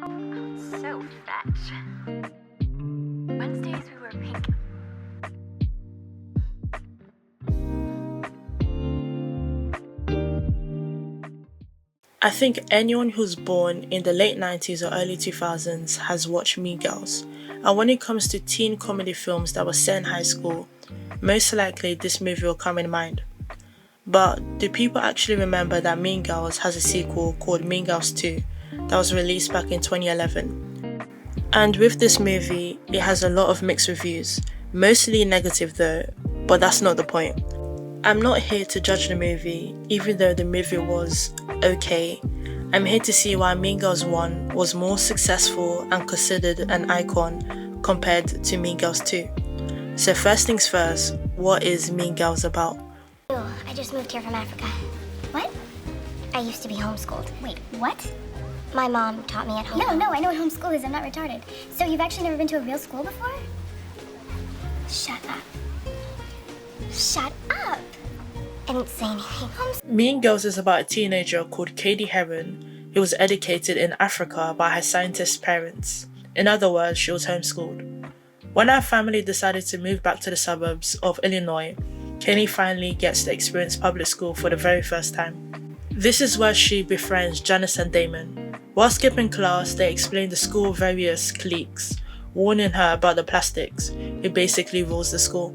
So fetch. Wednesdays we wear pink. I think anyone who's born in the late 90s or early 2000s has watched Mean Girls. And when it comes to teen comedy films that were set in high school, most likely this movie will come in mind. But do people actually remember that Mean Girls has a sequel called Mean Girls 2 that was released back in 2011? And with this movie, it has a lot of mixed reviews, mostly negative though, but that's not the point. I'm not here to judge the movie, even though the movie was okay. I'm here to see why Mean Girls 1 was more successful and considered an icon compared to Mean Girls 2. So first things first, what is Mean Girls about? I just moved here from Africa. What? I used to be homeschooled. Wait, what? My mom taught me at home. No, I know what homeschool is. I'm not retarded. So you've actually never been to a real school before? Shut up. Shut up! I didn't say anything. Mean Girls is about a teenager called Cady Heron who was educated in Africa by her scientist parents. In other words, she was homeschooled. When her family decided to move back to the suburbs of Illinois, Cady finally gets to experience public school for the very first time. This is where she befriends Janice and Damon. While skipping class, they explain the school various cliques, warning her about the Plastics, who basically rules the school.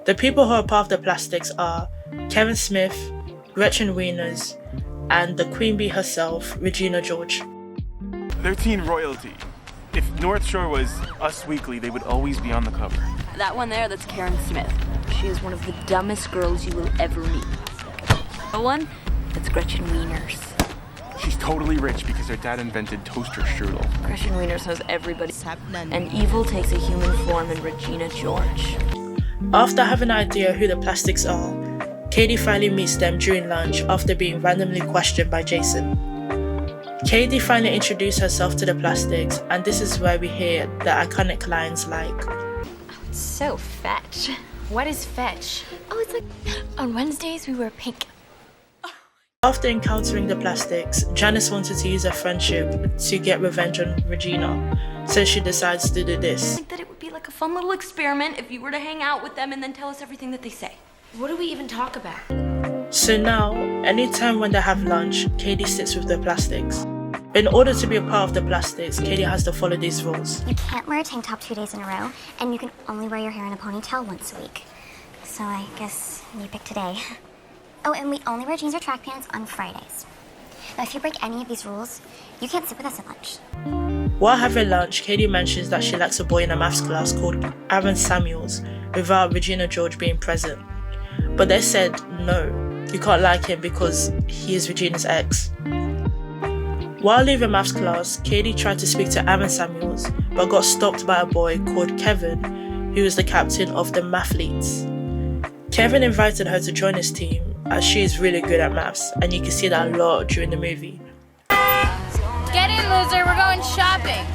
The people who are part of the Plastics are Kevin Smith, Gretchen Wieners, and the Queen Bee herself, Regina George. They're teen royalty. If North Shore was Us Weekly, they would always be on the cover. That one there, that's Karen Smith. She is one of the dumbest girls you will ever meet. The one, that's Gretchen Wieners. She's totally rich because her dad invented toaster strudel. Gretchen Wieners knows everybody. And evil takes a human form in Regina George. After having an idea who the Plastics are, Cady finally meets them during lunch after being randomly questioned by Jason. Cady finally introduced herself to the Plastics, and this is where we hear the iconic lines like, So fetch. What is fetch? Oh, it's like on Wednesdays we wear pink. After encountering the Plastics, Janice wanted to use her friendship to get revenge on Regina, so she decides to do this. I think that it would be like a fun little experiment if you were to hang out with them and then tell us everything that they say. What do we even talk about? So now, anytime when they have lunch, Cady sits with the Plastics. In order to be a part of the Plastics, Cady has to follow these rules. You can't wear a tank top 2 days in a row, and you can only wear your hair in a ponytail once a week. So I guess you pick today. Oh, and we only wear jeans or track pants on Fridays. Now, if you break any of these rules, you can't sit with us at lunch. While having lunch, Cady mentions that she likes a boy in a maths class called Aaron Samuels, without Regina George being present. But they said, no, you can't like him because he is Regina's ex. While leaving maths class, Cady tried to speak to Aaron Samuels, but got stopped by a boy called Kevin, who is the captain of the mathletes. Kevin invited her to join his team, as she is really good at maths, and you can see that a lot during the movie. Get in, loser. We're going shopping.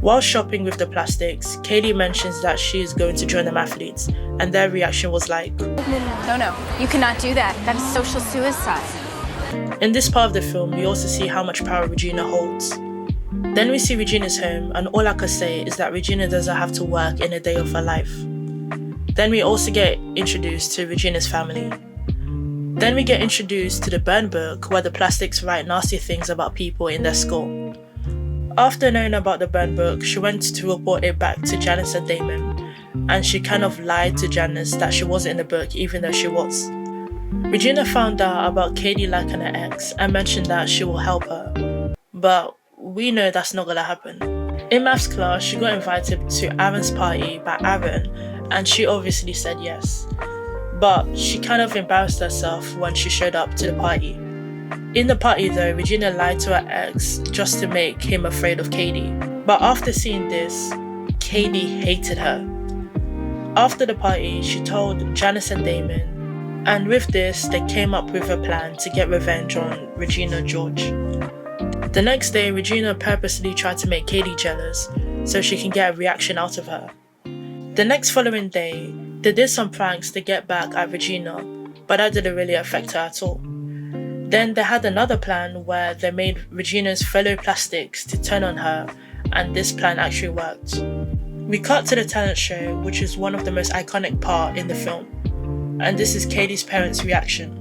While shopping with the Plastics, Cady mentions that she is going to join the mathletes, and their reaction was like, No. You cannot do that. That is social suicide. In this part of the film, we also see how much power Regina holds. Then we see Regina's home, and all I can say is that Regina doesn't have to work in a day of her life. Then we also get introduced to Regina's family. Then we get introduced to the burn book where the Plastics write nasty things about people in their school. After knowing about the burn book, she went to report it back to Janice and Damon, and she kind of lied to Janice that she wasn't in the book even though she was. Regina found out about Cady liking her ex and mentioned that she will help her, but we know that's not gonna happen. In maths class, she got invited to Aaron's party by Aaron, and she obviously said yes. But she kind of embarrassed herself when she showed up to the party. In the party though, Regina lied to her ex just to make him afraid of Cady. But after seeing this, Cady hated her. After the party, she told Janice and Damon, and with this, they came up with a plan to get revenge on Regina George. The next day, Regina purposely tried to make Cady jealous so she can get a reaction out of her. The next following day, they did some pranks to get back at Regina, but that didn't really affect her at all. Then they had another plan where they made Regina's fellow plastics to turn on her, and this plan actually worked. We cut to the talent show, which is one of the most iconic parts in the film, and this is Cady's parents' reaction.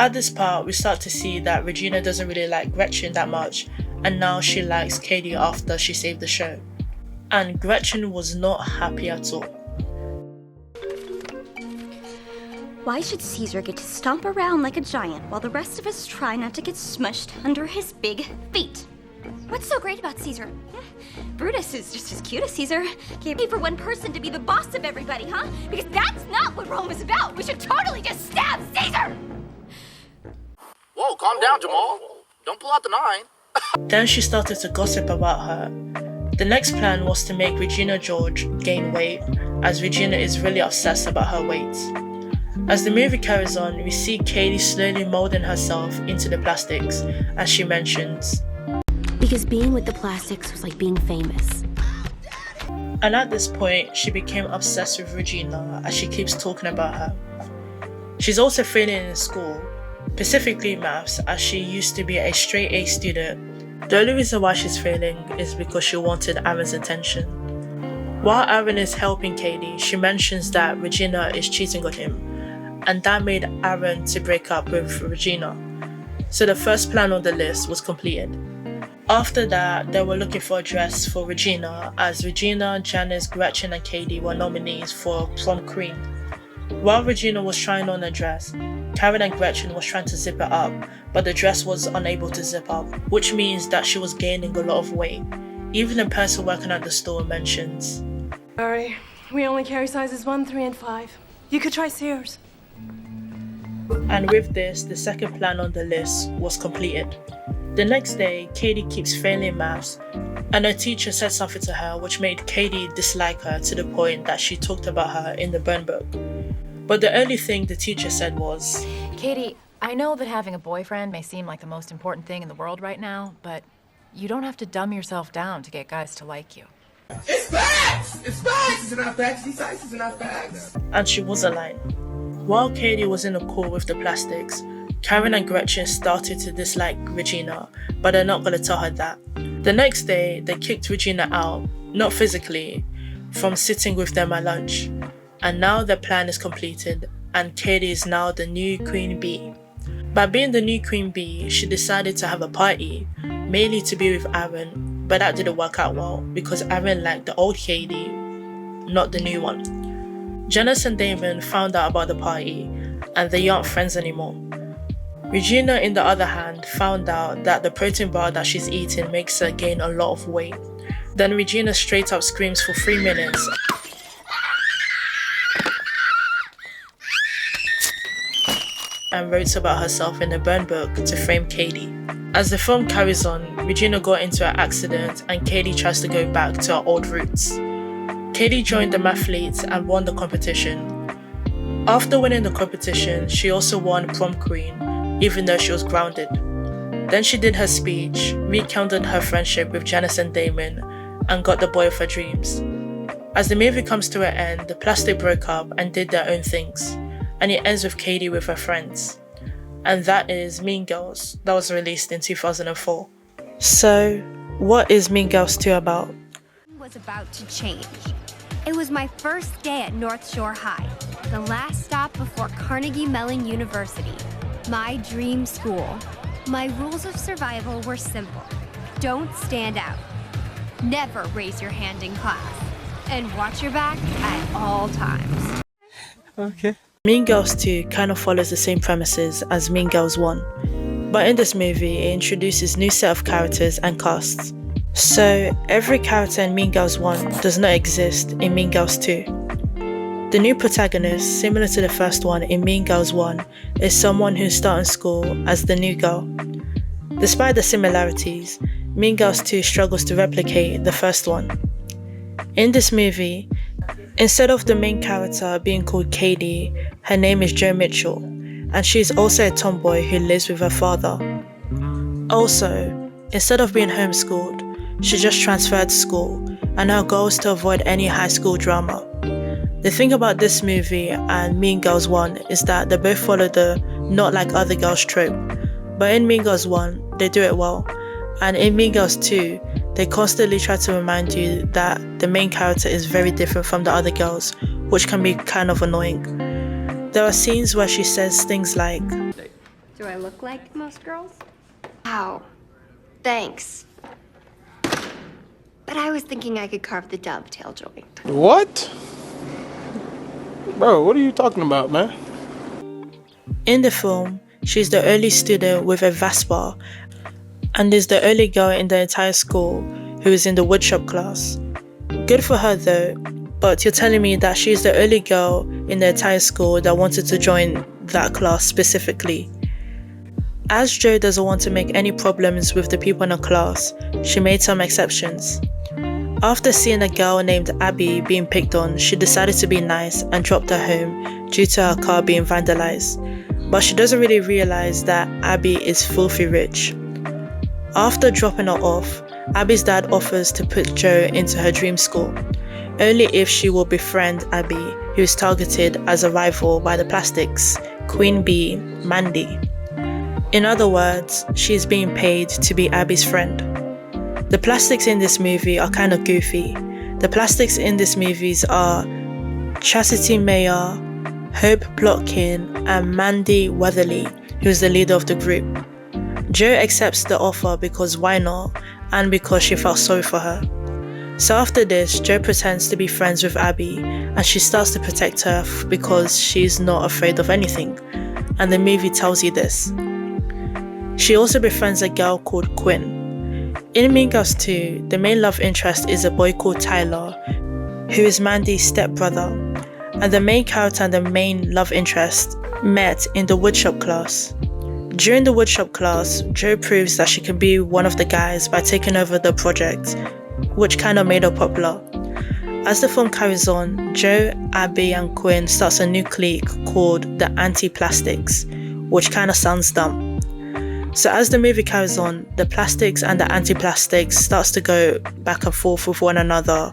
At this part, we start to see that Regina doesn't really like Gretchen that much, and now she likes Cady after she saved the show. And Gretchen was not happy at all. Why should Caesar get to stomp around like a giant while the rest of us try not to get smushed under his big feet? What's so great about Caesar? Brutus is just as cute as Caesar. Can't be for one person to be the boss of everybody, huh? Because that's not what Rome is about. We should totally just stab Caesar! Whoa, calm down, Jamal. Don't pull out the 9. Then she started to gossip about her. The next plan was to make Regina George gain weight, as Regina is really obsessed about her weight. As the movie carries on, we see Cady slowly molding herself into the plastics, as she mentions. Because being with the plastics was like being famous. And at this point, she became obsessed with Regina as she keeps talking about her. She's also failing in school, specifically maths, as she used to be a straight A student. The only reason why she's failing is because she wanted Aaron's attention. While Aaron is helping Cady, she mentions that Regina is cheating on him, and that made Aaron to break up with Regina. So the first plan on the list was completed. After that, they were looking for a dress for Regina, as Regina, Janice, Gretchen and Cady were nominees for prom queen. While Regina was trying on a dress, Karen and Gretchen was trying to zip it up, but the dress was unable to zip up, which means that she was gaining a lot of weight. Even the person working at the store mentions, Sorry, we only carry sizes 1, 3 and 5. You could try Sears. And with this, the second plan on the list was completed. The next day, Cady keeps failing maths, and her teacher said something to her which made Cady dislike her to the point that she talked about her in the burn book. But the only thing the teacher said was, Cady, I know that having a boyfriend may seem like the most important thing in the world right now, but you don't have to dumb yourself down to get guys to like you. It's facts! It's facts! It's not facts. These sizes are not facts. and she wasn't lying. While Cady was in a call with the plastics, Karen and Gretchen started to dislike Regina, but they're not going to tell her that. The next day, they kicked Regina out, not physically, from sitting with them at lunch. And now their plan is completed, and Cady is now the new Queen Bee. By being the new Queen Bee, she decided to have a party, mainly to be with Aaron, but that didn't work out well because Aaron liked the old Cady, not the new one. Janice and Damon found out about the party, and they aren't friends anymore. Regina, in the other hand, found out that the protein bar that she's eating makes her gain a lot of weight. Then Regina straight up screams for 3 minutes and wrote about herself in a burn book to frame Cady. As the film carries on, Regina got into an accident and Cady tries to go back to her old roots. Cady joined the mathletes and won the competition. After winning the competition, she also won prom queen, even though she was grounded. Then she did her speech, recounted her friendship with Janice and Damon, and got the boy of her dreams. As the movie comes to an end, the plastic broke up and did their own things, and it ends with Cady with her friends. And that is Mean Girls, that was released in 2004. So, what is Mean Girls 2 about? Was about to change. It was my first day at North Shore High, the last stop before Carnegie Mellon University, my dream school. My rules of survival were simple. Don't stand out. Never raise your hand in class. And watch your back at all times. Okay. Mean Girls 2 kind of follows the same premises as Mean Girls 1, but in this movie it introduces new set of characters and casts. So every character in Mean Girls 1 does not exist in Mean Girls 2. The new protagonist, similar to the first one in Mean Girls 1, is someone who's starting school as the new girl. Despite the similarities, Mean Girls 2 struggles to replicate the first one. In this movie, instead of the main character being called Cady, her name is Jo Mitchell, and she is also a tomboy who lives with her father. Also, instead of being homeschooled, she just transferred to school, and her goal is to avoid any high school drama. The thing about this movie and Mean Girls 1 is that they both follow the not like other girls trope. But in Mean Girls 1, they do it well. And in Mean Girls 2, they constantly try to remind you that the main character is very different from the other girls, which can be kind of annoying. There are scenes where she says things like, Do I look like most girls? Wow. Thanks. But I was thinking I could carve the dovetail joint. What? Bro, what are you talking about, man? in the film, she's the only student with a Vespa and is the only girl in the entire school who is in the woodshop class. Good for her though, but you're telling me that she's the only girl in the entire school that wanted to join that class specifically. As Jo doesn't want to make any problems with the people in her class, she made some exceptions. After seeing a girl named Abby being picked on, she decided to be nice and dropped her home due to her car being vandalized. But she doesn't really realize that Abby is filthy rich. After dropping her off, Abby's dad offers to put Jo into her dream school, only if she will befriend Abby, who is targeted as a rival by the Plastics, Queen Bee, Mandy. In other words, she is being paid to be Abby's friend. The Plastics in this movie are kind of goofy. The Plastics in this movies are Chastity Mayer, Hope Plotkin, and Mandy Weatherly, who is the leader of the group. Jo accepts the offer because why not, and because she felt sorry for her. So after this, Jo pretends to be friends with Abby, and she starts to protect her because she's not afraid of anything, and the movie tells you this. She also befriends a girl called Quinn. In Mean Girls 2, the main love interest is a boy called Tyler, who is Mandy's stepbrother, and the main character and the main love interest met in the woodshop class. During the woodshop class, Jo proves that she can be one of the guys by taking over the project, which kind of made her popular. As the film carries on, Jo, Abby and Quinn starts a new clique called the Anti-Plastics, which kind of sounds dumb. So as the movie carries on, the Plastics and the Anti-Plastics starts to go back and forth with one another,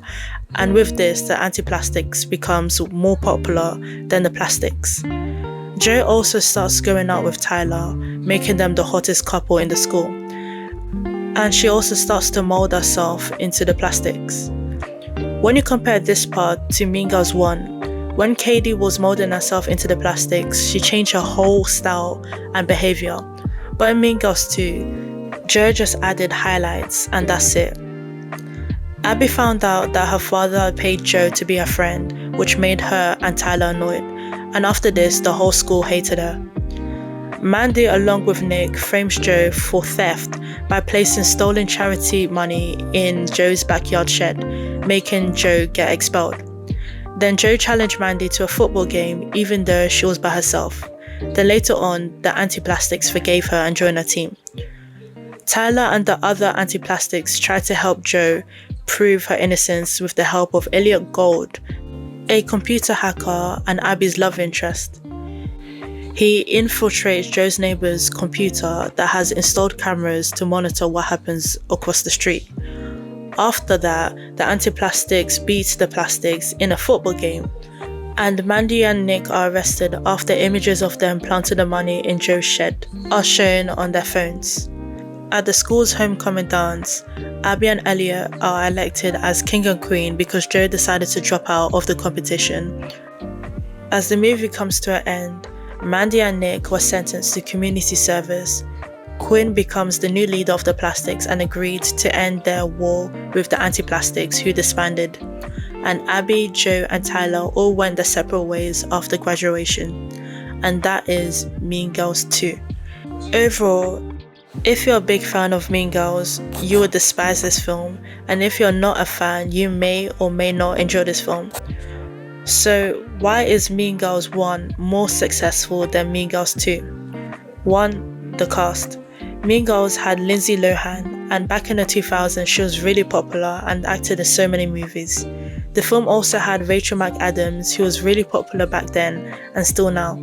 and with this, the Anti-Plastics becomes more popular than the Plastics. Jo also starts going out with Tyler, making them the hottest couple in the school. And she also starts to mold herself into the Plastics. When you compare this part to Mean Girls 1, when Cady was molding herself into the Plastics, she changed her whole style and behaviour. But in Mean Girls 2, Jo just added highlights and that's it. Abby found out that her father paid Jo to be her friend, which made her and Tyler annoyed, and after this, the whole school hated her. Mandy, along with Nick, frames Jo for theft by placing stolen charity money in Jo's backyard shed, making Jo get expelled. Then Jo challenged Mandy to a football game even though she was by herself. Then later on, the Anti-Plastics forgave her and joined her team. Tyler and the other Anti-Plastics tried to help Jo prove her innocence with the help of Elliot Gold, a computer hacker and Abby's love interest. He infiltrates Jo's neighbor's computer that has installed cameras to monitor what happens across the street. After that, the Anti-Plastics beat the Plastics in a football game, and Mandy and Nick are arrested after images of them planting the money in Jo's shed are shown on their phones. At the school's homecoming dance, Abby and Elliot are elected as king and queen because Jo decided to drop out of the competition. As the movie comes to an end, Mandy and Nick were sentenced to community service. Quinn becomes the new leader of the Plastics and agreed to end their war with the Anti-Plastics, who disbanded. And Abby, Jo and Tyler all went their separate ways after graduation. And that is Mean Girls 2. Overall, if you're a big fan of Mean Girls, you will despise this film, and if you're not a fan, you may or may not enjoy this film. So why is Mean Girls 1 more successful than Mean Girls 2? 1. The cast. Mean Girls had Lindsay Lohan, and back in the 2000s she was really popular and acted in so many movies. The film also had Rachel McAdams, who was really popular back then and still now.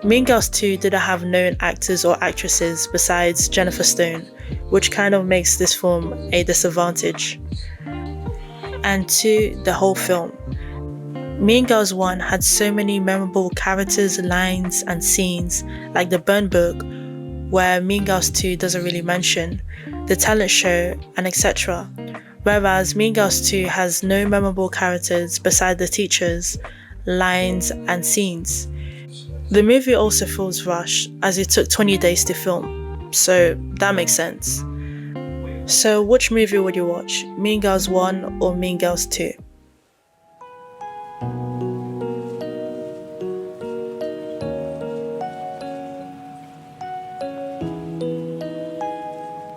Mean Girls 2 didn't have known actors or actresses besides Jennifer Stone, which kind of makes this film a disadvantage. And 2. The whole film. Mean Girls 1 had so many memorable characters, lines, and scenes, like the burn book, where Mean Girls 2 doesn't really mention, the talent show, and etc. Whereas Mean Girls 2 has no memorable characters beside the teachers, lines, and scenes. The movie also feels rushed, as it took 20 days to film, so that makes sense. So which movie would you watch, Mean Girls 1 or Mean Girls 2?